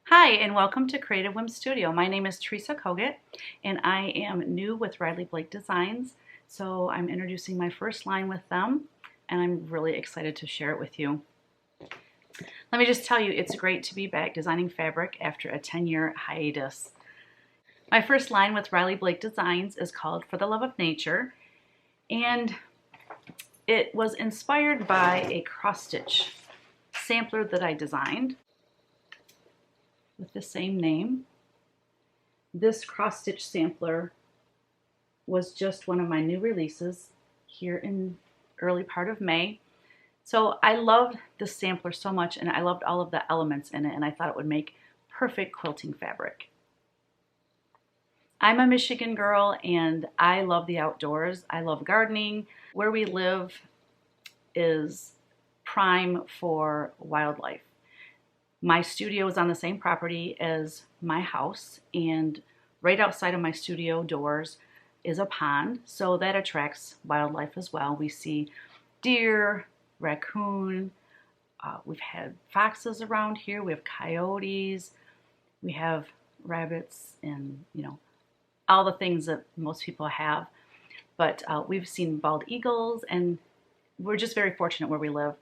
Hi, and welcome to Creative Whim Studio. My name is Teresa Kogut, and I am new with Riley Blake Designs, so I'm introducing my first line with them, and I'm really excited to share it with you. Let me just tell you, it's great to be back designing fabric after a 10-year hiatus. My first line with Riley Blake Designs is called For the Love of Nature, and it was inspired by a cross-stitch sampler that I designed with the same name. This cross-stitch sampler was just one of my new releases here in early part of May. So I loved this sampler so much, and I loved all of the elements in it, and I thought it would make perfect quilting fabric. I'm a Michigan girl and I love the outdoors. I love gardening. Where we live is prime for wildlife. My studio is on the same property as my house, and right outside of my studio doors is a pond, so that attracts wildlife as well. We see deer, raccoon, we've had foxes around here, we have coyotes, we have rabbits, and all the things that most people have. But we've seen bald eagles, and we're just very fortunate where we live.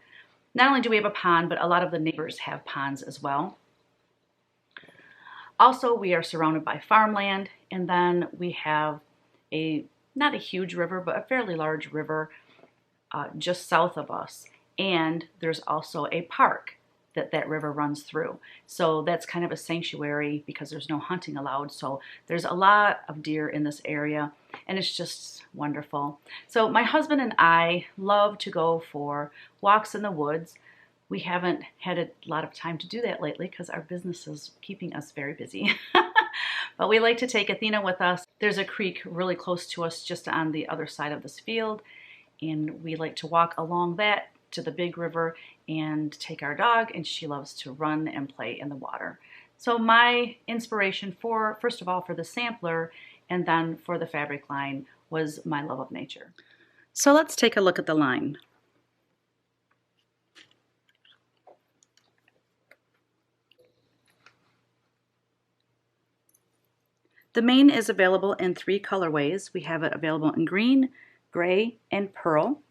Not only do we have a pond, but a lot of the neighbors have ponds as well. Also, we are surrounded by farmland, and then we have not a huge river, but a fairly large river just south of us. And there's also a park that river runs through. So that's kind of a sanctuary because there's no hunting allowed. So there's a lot of deer in this area, and it's just wonderful. So my husband and I love to go for walks in the woods. We haven't had a lot of time to do that lately because our business is keeping us very busy. But we like to take Athena with us. There's a creek really close to us just on the other side of this field, and we like to walk along that to the big river and take our dog, and she loves to run and play in the water. So my inspiration first of all for the sampler and then for the fabric line was my love of nature. So let's take a look at the line. The mane is available in 3 colorways. We have it available in green, gray, and pearl.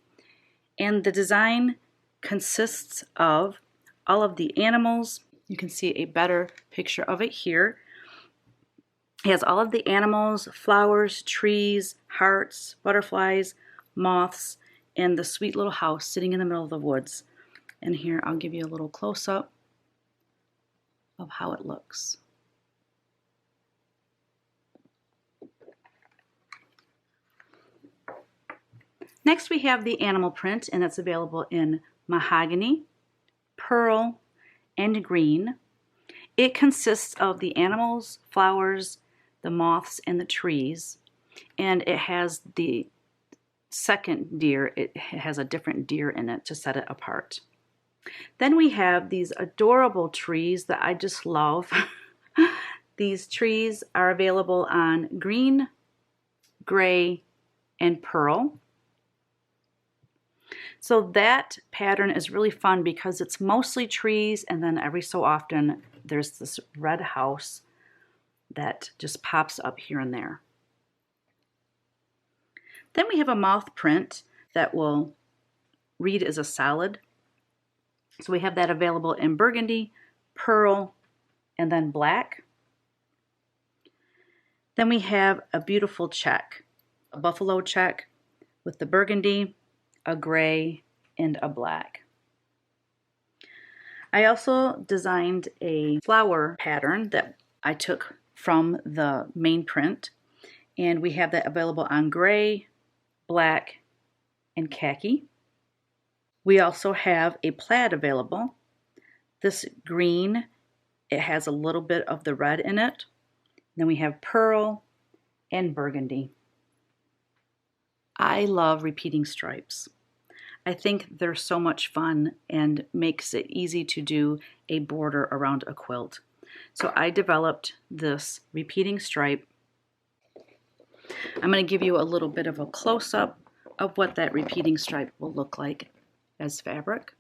And the design consists of all of the animals. You can see a better picture of it here. It has all of the animals, flowers, trees, hearts, butterflies, moths, and the sweet little house sitting in the middle of the woods. And here I'll give you a little close-up of how it looks. Next we have the animal print, and it's available in mahogany, pearl, and green. It consists of the animals, flowers, the moths, and the trees, and it has the second deer. It has a different deer in it to set it apart. Then we have these adorable trees that I just love. These trees are available on green, gray, and pearl. So that pattern is really fun because it's mostly trees, and then every so often there's this red house that just pops up here and there. Then we have a moth print that will read as a solid. So we have that available in burgundy, pearl, and then black. Then we have a beautiful check, a buffalo check with the burgundy, a gray, and a black. I also designed a flower pattern that I took from the main print, and we have that available on gray, black, and khaki. We also have a plaid available. This green, it has a little bit of the red in it. Then we have pearl and burgundy. I love repeating stripes. I think they're so much fun and makes it easy to do a border around a quilt. So I developed this repeating stripe. I'm going to give you a little bit of a close-up of what that repeating stripe will look like as fabric.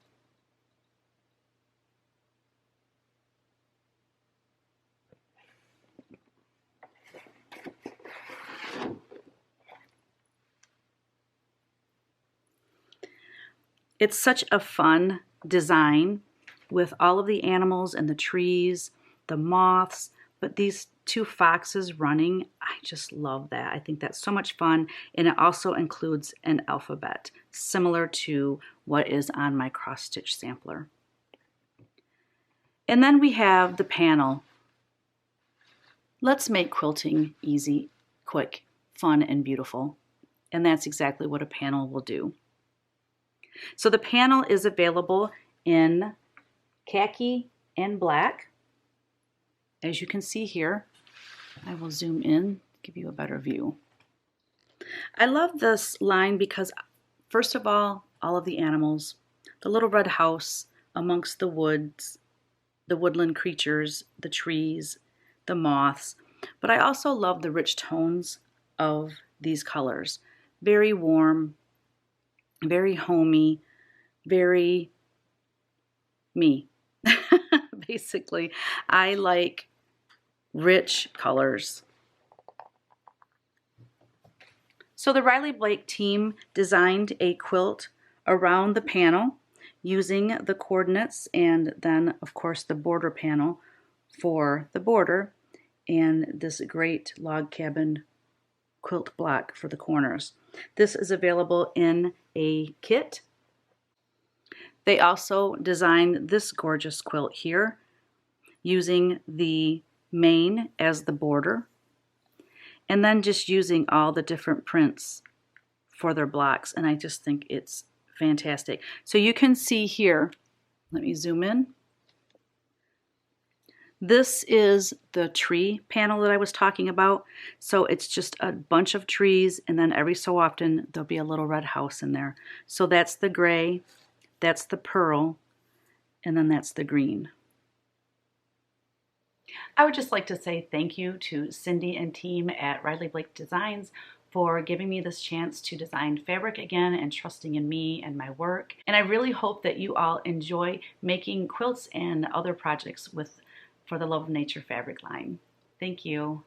It's such a fun design with all of the animals and the trees, the moths, but these two foxes running, I just love that. I think that's so much fun, and it also includes an alphabet, similar to what is on my cross-stitch sampler. And then we have the panel. Let's make quilting easy, quick, fun, and beautiful. And that's exactly what a panel will do. So the panel is available in khaki and black. As you can see here, I will zoom in, give you a better view. I love this line because, first of all of the animals, the little red house amongst the woods, the woodland creatures, the trees, the moths, but I also love the rich tones of these colors. Very warm, very homey, very me. Basically, I like rich colors. So the Riley Blake team designed a quilt around the panel using the coordinates and then, of course, the border panel for the border and this great log cabin quilt block for the corners. This is available in a kit. They also designed this gorgeous quilt here using the mane as the border and then just using all the different prints for their blocks, and I just think it's fantastic. So you can see here, let me zoom in. This is the tree panel that I was talking about. So it's just a bunch of trees, and then every so often there'll be a little red house in there. So that's the gray, that's the pearl, and then that's the green. I would just like to say thank you to Cindy and team at Riley Blake Designs for giving me this chance to design fabric again and trusting in me and my work. And I really hope that you all enjoy making quilts and other projects with For the Love of Nature fabric line. Thank you.